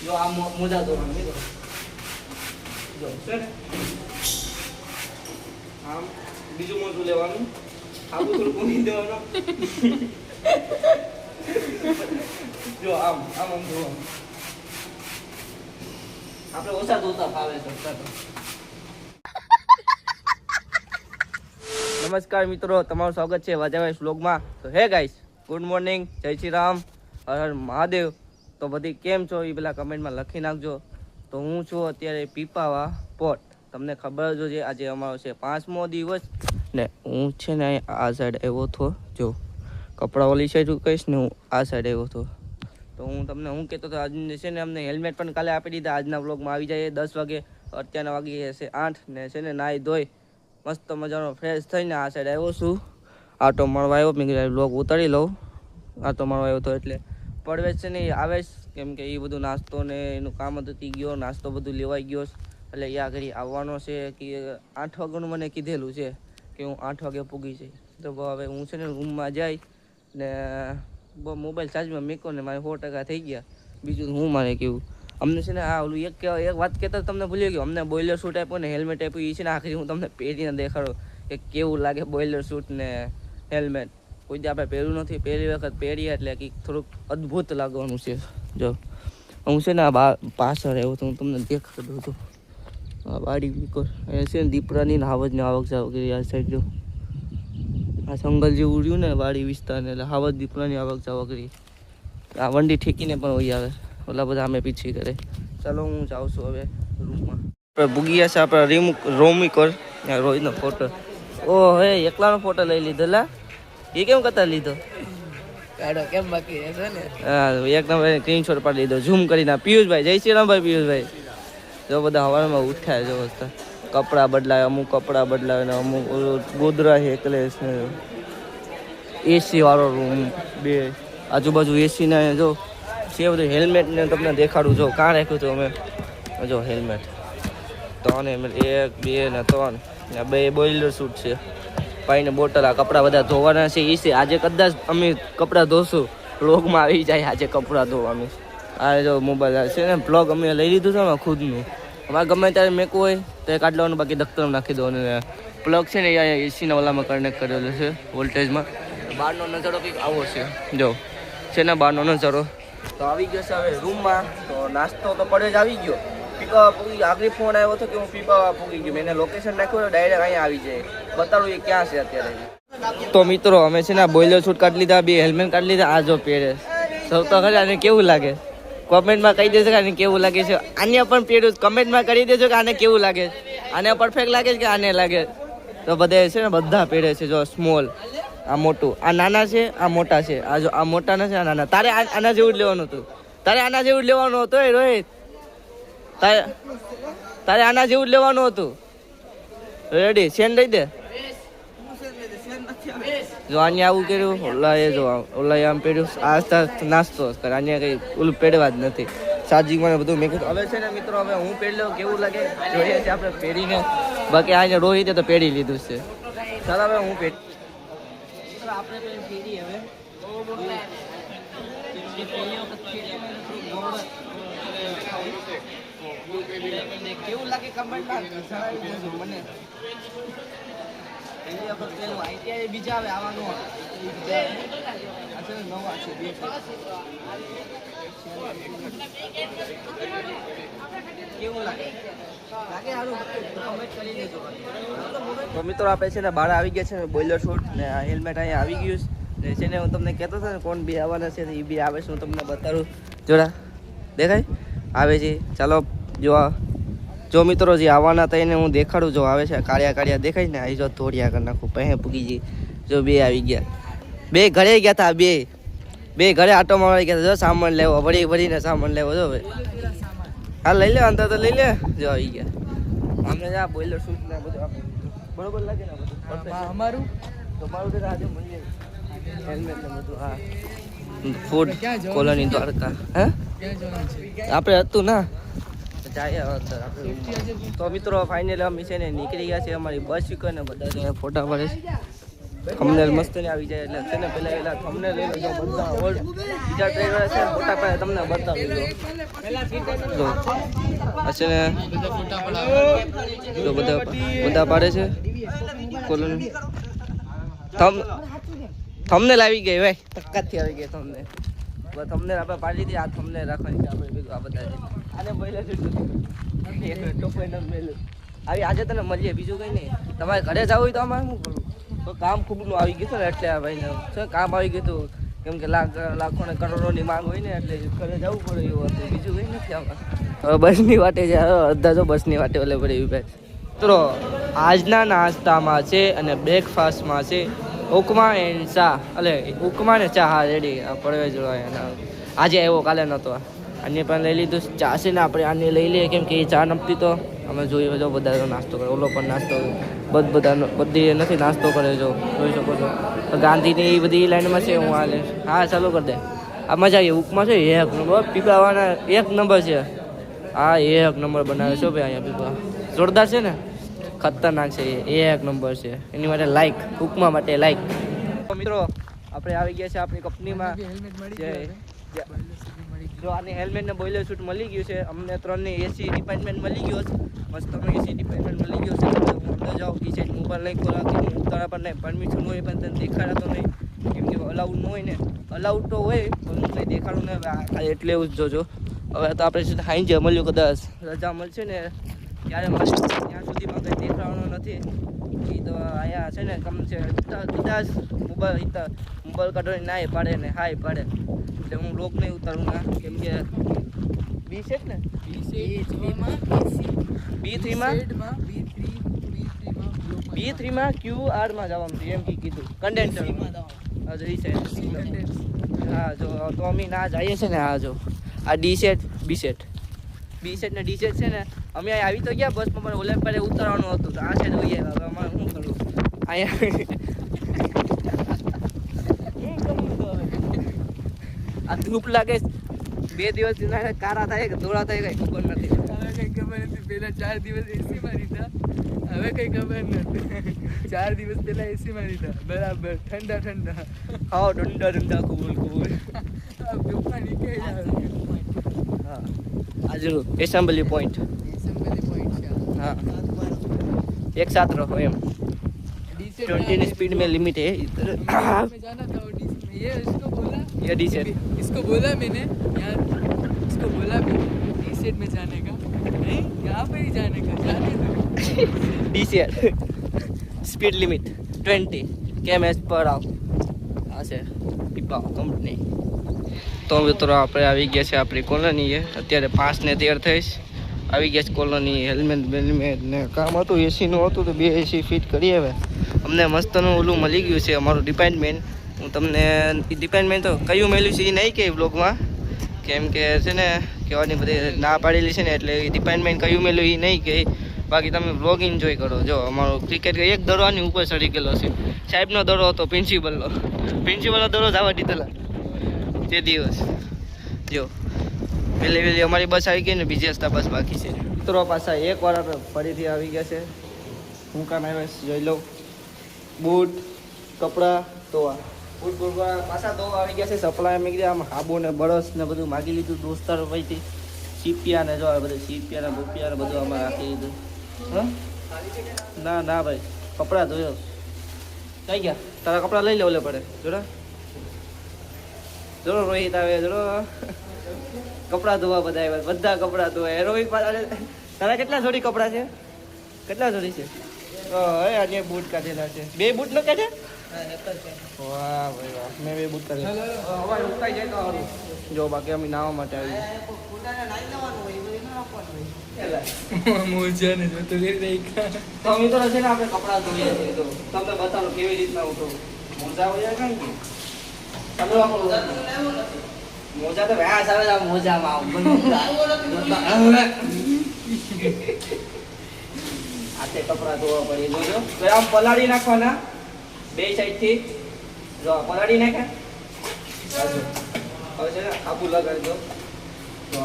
જો આ મોજા ધોવાનું મિત્રો જો છે ને આમ બીજું મોજું લેવાનું આવું થોડું પૂરી દેવાનું જો આમ આમ આમ ધોવાનું આપણે ઓછા ધોતા ફાવે છે નમસ્કાર મિત્રો, તમારું સ્વાગત છે વાજાભાઈ વ્લોગમાં. તો હે ગાઈસ, ગુડ મોર્નિંગ, જય શ્રી રામ, હર હર મહાદેવ. તો બધી કેમ છો એ પેલા કમેન્ટમાં લખી નાખજો. તો હું છું અત્યારે પીપાવા પોટ. તમને ખબર જ છે આજે અમારો છે 5મો દિવસ ને હું છે ને આ સાઈડ આવ્યો હતો. જો કપડાં ઓલી સાઈડ કહીશ ને હું આ સાઈડ આવ્યો હતો. તો હું તમને હું કહેતો હતો આજને છે ને અમને હેલ્મેટ પણ કાલે આપી દીધા. આજના વ્લોગમાં આવી જાય 10 વાગે. અત્યારના વાગી છે 8 ને છે ને નાહી ધોઈ મસ્ત મજાનો ફ્રેશ થઈને આ સાઈડ આવ્યો છું. આટો મળવા આવ્યો, મેં કીધું વ્લોગ ઉતારી લઉં. આટો મળવા આવ્યો હતો એટલે પડવે છે ને આવે કેમ કે એ બધું નાસ્તો ને એનું કામ હતું તે ગયો, નાસ્તો બધું લેવાઈ ગયો એટલે યા ઘડી આવવાનો છે કે 8 વાગ્યાનું મને કીધેલું છે કે હું 8 વાગે પૂગી જઈશ. તો હવે હું છે ને રૂમમાં જઈ ને મોબાઈલ ચાર્જમાં મૂકો ને મારે 100% થઈ ગયા. બીજું હું મારે કેવું અમને છે ને આ ઓલું એક વાત કહેતા તમને ભૂલી ગયો. અમને બોઇલર શૂટ આપ્યો ને હેલ્મેટ આપ્યું. એ છે ને આખરી હું તમને પહેરીને દેખાડો કે કેવું લાગે બોઇલર શૂટ ને હેલ્મેટ. કોઈ દી આપણે પહેર્યું નથી, પહેલી વખત પહેરીએ એટલે કંઈક થોડુંક અદ્ભુત લાગવાનું છે. જો હું છે ને આ પાછળ આવ્યો તો હું તમને દેખાડું છું. આ વાડી વિકોર એ છે ને દીપડાની હાવજને આવક જાવક કરી આ સાઈડ. જો આ સંગલ જેવું રહ્યું ને વાડી વિસ્તારને એટલે હાવજ દીપડાની આવક જાવક કરી. આ વંડી ઠેકીને પણ વહી આવે. ઓલા બધા અમે પીછી કરે. ચાલો હું જાઉં છું હવે રૂમમાં. આપણે ભૂગીયા છે આપણા રોમિકોર રોહિતનો ફોટો. ઓ હે એકલાનો ફોટો લઈ લીધો. લા એ કેમ કરતા લીધો? કેમ બાકી છે ને? હા, એક નંબર સ્ક્રીનશોટ પાડી લીધો ઝૂમ કરીને. પિયુષભાઈ, જય શ્રી રામ ભાઈ. પિયુષભાઈ જો બધા હવારમાં ઉઠ્યા જો કપડાં બદલાવે, અમુક કપડાં બદલાવે ને અમુક ગોદરા હેકલે છે. એસી વાળો રૂમ, બે આજુબાજુ એસી ને જો છે બધું. હેલ્મેટ ને તમને દેખાડું. જો કાં રાખ્યું હતું અમે. જો હેલ્મેટ 3 હેલ્મેટ 1 2 ને 3 ને 2 બોઇલર શૂટ છે. પાઈને બોટલ. આ કપડાં બધા ધોવાના છે. એ છે આજે કદાચ અમે કપડાં ધોશું. વ્લોગમાં આવી જાય આજે કપડાં ધોવાનું. આ જો મોબાઈલ છે ને બ્લોગ અમે લઈ લીધું છે ને ખુદનું. અમારે ગમે ત્યારે મેકવું હોય તો એ કાઢ લેવાનું, બાકી દફતરમાં નાખી દેવાનું. પ્લગ છે ને અહીંયા એસીના ઓલામાં કનેક્ટ કરેલો છે વોલ્ટેજમાં. બહારનો નજારો કંઈક આવો છે. જો છે ને બહારનો નજારો. તો આવી ગયો છે હવે રૂમમાં. તો નાસ્તો તો પડે જ આવી ગયો. પીપાવા પૂગી આગળ ફોન આવ્યો હતો કે હું પીપાવા પૂગી ગયો. મેં એને લોકેશન નાખ્યું ડાયરેક્ટ અહીંયા આવી જાય. બતાડું એ ક્યાં છે અત્યારે. તો મિત્રો અમે છે ને બોઇલર શૂટ કાઢી લીધા, 2 હેલ્મેટ કાઢી લીધા. આ જો પહેરે સૌ તો ખરે. આને કેવું લાગે કોમેન્ટમાં કહી દેજો કે આને કેવું લાગે છે. આને પણ પહેર્યું કમેન્ટમાં કરી દેજો કે આને કેવું લાગે. આને પરફેક્ટ લાગે છે કે આને લાગે. તો બધા છે ને બધા પહેરે છે. જો સ્મોલ, આ મોટું, આ નાના છે, આ મોટા છે. આ જો આ મોટા નથી, આ નાના. તારે આના જેવું જ લેવાનું હતું. તારે આના જેવું જ લેવાનું હતું રોહિત. તારે આના જેવું જ લેવાનું હતું. રેડી સેન લઈ દે. જો અહીંયા આવું કર્યું. ઓલા એ જો ઓલા આમ પહેર્યું. આસ્તા નાસ્તો કરે. અહીંયા કંઈ ઓલું પહેરવા જ નથી. ચાર્જિંગ મને બધું મેં કીધું. હવે છે ને મિત્રો હવે હું પહેરી લઉં કેવું લાગે જોઈએ છે આપણે પહેરીને. બાકી અહીંયા રોહિતે તો પહેરી લીધું છે. ચાલો હવે હું પહેરી આપણે ફેરી હવે કેવું લાગે કમેન્ટમાં જણાવી દેજો મને. પહેલી વખત પેલું આઈટીઆઈ બીજા આવે આવવાનું નવા છે 2 કેવું લાગે સારું કમેન્ટ કરી દેજો. તો મિત્રો આપણે છે ને બહાર આવી ગયા છે ને બોઇલર શૂટ ને હેલ્મેટ અહીંયા આવી ગયું ને છે ને હું તમને કહેતો હતો ને કોણ બી આવવાના છે. એ બી આવે છે હું તમને બતાડું. જોડા દેખાય આવે છે. ચાલો જો મિત્રો જે આવવાના હતા એને હું દેખાડું. જો આવે છે કાળિયા દેખાય ને. આવી જો તોડિયા કરી નાખું પહે પૂગી જઈ. જો 2 આવી ગયા. 2 ઘરે ગયા હતા. 2 ઘરે આટો મારવા ગયા હતા. જો સામાન લેવો ભરીને સામાન લેવો. જો ભાઈ હા લઈ લે અંદર તો લઈ લે. જો આવી ગયા. અમને આ બોઇલર શૂટ ને બધું બરોબર લાગે ને બધું અમારું. તો મારું તો આજે મળીએ હેલ્મેટ ને બધું. હા ફૂડ કોલોની દ્વારકા. હે આપણે હતું ના જાય અંદર આપણે. તો મિત્રો ફાઇનલી અમે છે ને નીકળી ગયા છે. અમારી બસ શીખો ને બધા ફોટા પડે છે. થંબનેલ મસ્ત ને આવી જાય એટલે છે ને પેલા એલા થંબનેલ લઈ લેજો બધા ઓલ્ડ બીજા ટ્રેલર છે ફોટા પાડે તમને બતાવી દો જો આ છે ને જો બધા પાડે છે કોલોન થંબનેલ આવી ગઈ ભાઈ ટક્કાથી આવી ગઈ થંબનેલ બસ થંબનેલ આપણે પાડી દીધી આ થંબનેલ રાખવાની છે આપણે બીજું આ બધા છે આને પહેલા આવી આજે તને મળીએ બીજું કંઈ નહીં તમારે ઘરે જવું હોય તો અમારે શું કરવું તો કામ ખૂબનું આવી ગયું હતું ને એટલે આ ભાઈને શું કામ આવી ગયું હતું કેમ કે લાખો ને કરોડોની માંગ હોય ને એટલે ઘરે જવું પડે એવું હતું બીજું કંઈ નથી આમાં હવે બસની વાટે છે અડધા તો બસની વાટે ઓલે પડે એવી ભાઈ મિત્રો આજના નાસ્તામાં છે અને બ્રેકફાસ્ટમાં છે ઉપમા એન્ડ ચા એટલે ઉપમા ને ચા હા રેડી પડવે જ હોય આજે આવ્યો કાલે નહોતો આને પણ લઈ લીધું ચા છે ને આપણે આને લઈ લઈએ કેમ કે એ ચા નપતી તો અમે જોઈએ જો બધા નાસ્તો કરે ઓલો પણ નાસ્તો બધી નથી નાસ્તો કરે જો જોઈ શકો છો તો ગાંધીની એ બધી લાઈનમાં છે હું હાલે હા ચાલુ કરી દે આ મજા આવી ઉપમા છે એક નંબર પીપળાવાળા એક નંબર છે હા એક નંબર બનાવે છો ભાઈ અહીંયા પીપળા જોરદાર છે ને ખતરનાક છે એ એક નંબર છે એની માટે લાઈક ઉપમા માટે લાઈક મિત્રો આપણે આવી ગયા છે આપણી કંપનીમાં જો આની હેલ્મેટ ને બોઇલર શૂટ મળી ગયું છે અમને 3 એસી ડિપાર્ટમેન્ટ મળી ગયો છે મસ્ત એસી ડિપાર્ટમેન્ટ મળી ગયો છે હું અંદર જાઉં કી સાઈડ મોબાઈલ નહીં ખોલાવતી હું ઉતારા પર નહીં પરમિશન હોય પણ તને દેખાડાતો નહીં કેમ કે અલાઉડ ન હોય ને અલાઉડ તો હોય પણ હું કંઈ દેખાડું નહીં ખાલી એટલે એવું જ જોજો હવે તો આપણે સીધા હાઈ જ મળ્યું કદાચ રજા મળશે ને ત્યારે મળશે ત્યાં સુધીમાં કંઈ દેખાડવાનું નથી એ તો અહીંયા છે ને કમ છે કદાચ મોબાઈલ કાઢવાની ના પાડે ને હાય પાડે એટલે હું લોક નહીં ઉતારું ના કેમ કે બી સેટ ને B3માં QR જવાનું છે એમ કીધું કન્ડેન્સર હા જો તો અમે ના જઈએ છે ને હા જો આ બી સેટ ને ડી સેટ છે ને અમે આવી તો ગયા બસમાં પણ ઓલે પર ઉતારવાનું હતું તો આ છે જોઈએ હવે અમારે શું કરવું અહીંયા આ ધૂપ લાગે 2 દિવસ કારા થાય કે દોડા થાય કઈ ખબર નથી પેલા 4 દિવસ એસી માં લીધા હવે કઈ ખબર નથી 4 દિવસ પેલા એસી માં લીધા બરાબર ઠંડા હા ઠંડા કબૂલ હા આજુ એસેમ્બલી પોઈન્ટ हाँ एक साथ रहो एम 20 की स्पीड में लिमिट है इधर जाना था ये इसको बोला ये डी सेट इसको बोला मैंने यार इसको बोला भी डी सेट में जाने का नहीं यहाँ पे ही जाने का जाने दो D set speed limit 20 km/h આ છે પીપા કંપની તો મિત્રો આપણે આવી ગયા છે આપણી કોલોનીએ અત્યારે 5 ને 13 થઈશ આવી ગયા છે કોલોની હેલ્મેટ ને કામ હતું એસીનું હતું તો 2 એસી ફિટ કરી હવે અમને મસ્તનું ઓલું મળી ગયું છે અમારું ડિપાર્ટમેન્ટ હું તમને ડિપાર્ટમેન્ટ તો કયું મળ્યું છે એ નહીં કહે બ્લોગમાં કેમ કે છે ને કહેવાની બધી ના પાડેલી છે ને એટલે ડિપાર્ટમેન્ટ કયું મળ્યું એ નહીં કહે બાકી તમે બ્લોગ એન્જોય કરો જો અમારો ક્રિકેટ એક દડો આની ઉપર ચડી ગયેલો છે સાહેબનો દડો હતો પ્રિન્સિપલનો દડો જવા દીધેલા તે દિવસ જો વહેલી અમારી બસ આવી ગઈ ને બીજી રસ્તા બસ બાકી છે મિત્રો પાછા એકવાર આપણે ફરીથી આવી ગયા છે હું કામ આવ્યા જોઈ લઉં બૂટ કપડાં ધોવા પાછા ધોવા આવી ગયા છે સપ્લાય મેં કીધું આમ હાબુ ને બરસ ને બધું માગી લીધું દોસ્તારો ભાઈથી સીપિયા ને જો બધું સીપિયા ને બોપિયા ને બધું આમાં રાખી લીધું હા ના ભાઈ કપડાં ધોયો કઈ ગયા તારા કપડાં લઈ લે ઓલે પડે જોડો રોહિત આવે જોડો કપડાં ધોવા બધા કપડાં ધોવા રોહિત તારા કેટલા જોડી કપડાં છે કેટલા જોડી છે આજે બૂટ કાઢેલા છે 2 બૂટ ન કાઢે વાહ ભાઈ વાહ મેં 2 બૂટ કાઢેલા અવાજ ઉકાઈ જાય તો સારું જો બાકી અમે નાવા માટે આવી મોજા ને તો લે દઈ તો મિત્રો છે ને આપણે કપડાં ધોઈએ છીએ તો તમને બતાવો કેવી રીતના ઉઠો મોજા હોય કામ કે ચાલો મોજા તો વ્યાસ આવે છે મોજામાં હાથે કપડાં ધોવા પડે જોજો તો આમ પલાળી નાખવાના 2 સાઈડથી જો પલાળી નાખ્યા હવે છે ને આબુ લગાડી દો તો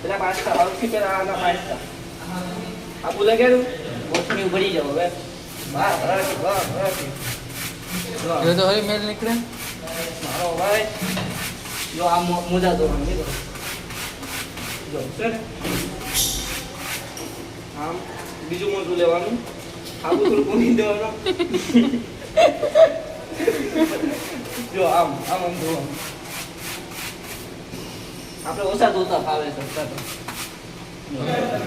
પેલા પાસ્તા સૌથી પહેલા આના પાસ્તા આબુ લગાડ્યું ગોઠવી ભરી જાવ હવે વાહ જો તો હવે મેલ નીકળે મારો ભાઈ જો આ મોજા ધોવાનું જો છે ને આમ બીજું મોજું લેવાનું આવું થોડું કોની દેવાનું જો આમ આમ આમ ધોવાનું આપણે ઓછા ધોતા ફાવે છે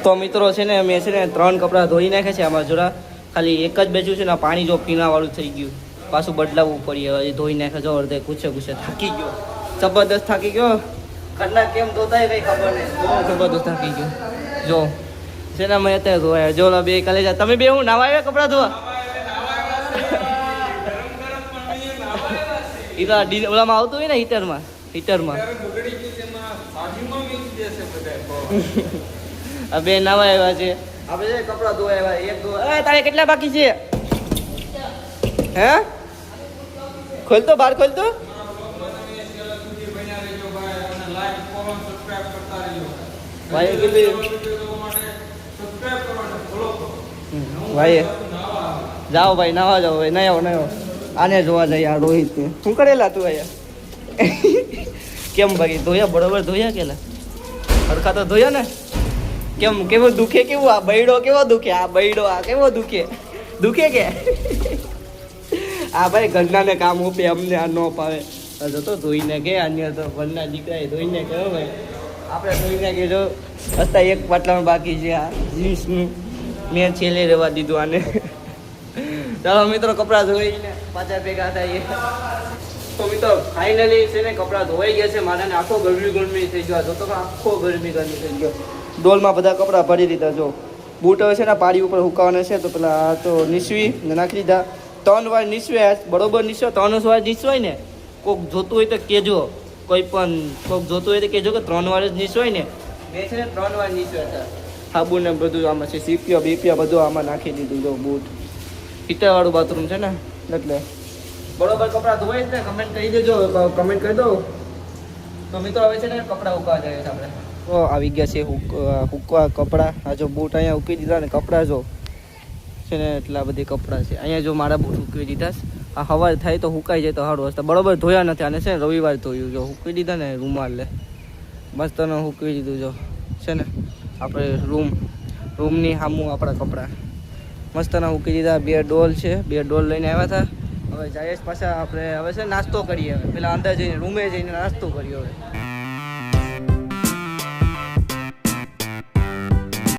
તો મિત્રો છે ને મેં છે ને 3 કપડાં ધોઈ નાખ્યા છે આમાં જોડા ખાલી એક જ બેચું છે ને પાણી જો પીણાવાળું થઈ ગયું પાછું બદલાવવું પડી હવે ધોઈ નાખ્યા જો અડધે પૂછે થાકી ગયો જબરદસ્ત થાકી ગયો ઘરના કેમ ધોતા કઈ ખબર નહીં જબરદસ્ત થાકી ગયો જો છે ને મેં અત્યારે ધોયા જો બે કાલે જા તમે બે હું નાવા આવ્યા કપડાં ધોવા ઓલામાં આવતું હોય ને હીટરમાં આ બે નાવા આવ્યા છે આપણે કપડાં ધોવા આવ્યા એક ધોવા તારે કેટલા બાકી છે હે ખોલતો બહાર ખોલતો ભાઈ કીધું ભાઈ જાઓ ભાઈ નાવા જાઓ ભાઈ નહીં આવો આને જોવા જાય આ રોહિત શું કરેલા તું અહીંયા કેમ ભાઈ ધોયા બરોબર ધોયા કેલા હરખા તો ધોયા ને કેમ કેવું દુખે કેવું આ બૈડો કેવો દુખે આ બૈડો આ કેવો દુખે કે આ ભાઈ ઘરનાને કામ ઉપે અમને આ ન પાવે જતો ધોઈને કે અન્ય તો ઘરના દીકરાએ ધોઈને કે ભાઈ આપણે ધોઈને કે જો અત્યારે એક પાટલામાં બાકી છે આ જીન્સનું મેં છેલ્લે રહેવા દીધું આને ચાલો મિત્રો કપડાં ધોઈને પાછા ભેગા થઈએ તો મિત્રો ફાઇનલી છે ને કપડાં ધોવાઈ ગયા છે મારાને આખો ગરમી થઈ ગયો જો તો આખો ગરમી થઈ ગયો ડોલમાં બધા કપડાં ભરી દીધા જો બૂટ હવે છે ને પાડી ઉપર હુકાવાના છે તો પેલા આ તો નીસવી નાખી દીધા 3 વાર નીસવે બરોબર નીસવે 3 વાર નીસવાય ને કોઈક જોતું હોય તો કહેજો કોઈક જોતું હોય તો કહેજો કે 3 વાર જ નીસવાય ને મેં છે ને 3 વાર નીસવ્યા હતા સાબુ ને બધું આમાં છે સીપિયા બીપિયા બધું આમાં નાખી દીધું જો બૂટ હીટરવાળું બાથરૂમ છે ને એટલે બરોબર કપડાં ધોવાય જ ને કમેન્ટ કરી દેજો કમેન્ટ કરી દો તો મિત્રો હવે છે ને કપડાં ઉકાવા જાય છે આપણે તો આવી ગયા છે હુકવા કપડાં આ જો બૂટ અહીંયા ઉકી દીધા ને કપડાં જો છે ને એટલા બધી કપડાં છે અહીંયા જો મારા બૂટ ઉકવી દીધા આ હવાર થાય તો હુકાઈ જાય તો સારું વસ્તુ બરોબર ધોયા નથી આને છે ને રવિવાર ધોયું જો હુકવી દીધા ને રૂમાલ લે મસ્ત હુકવી દીધું જો છે ને આપણે રૂમની સામું આપણા કપડાં મસ્તના મૂકી દીધા 2 ડોલ છે 2 ડોલ લઈને આવ્યા હતા હવે જયેશ પાછા આપણે હવે છે નાસ્તો કરીએ હવે પેલા અંદર જઈને રૂમે જઈને નાસ્તો કરીએ હવે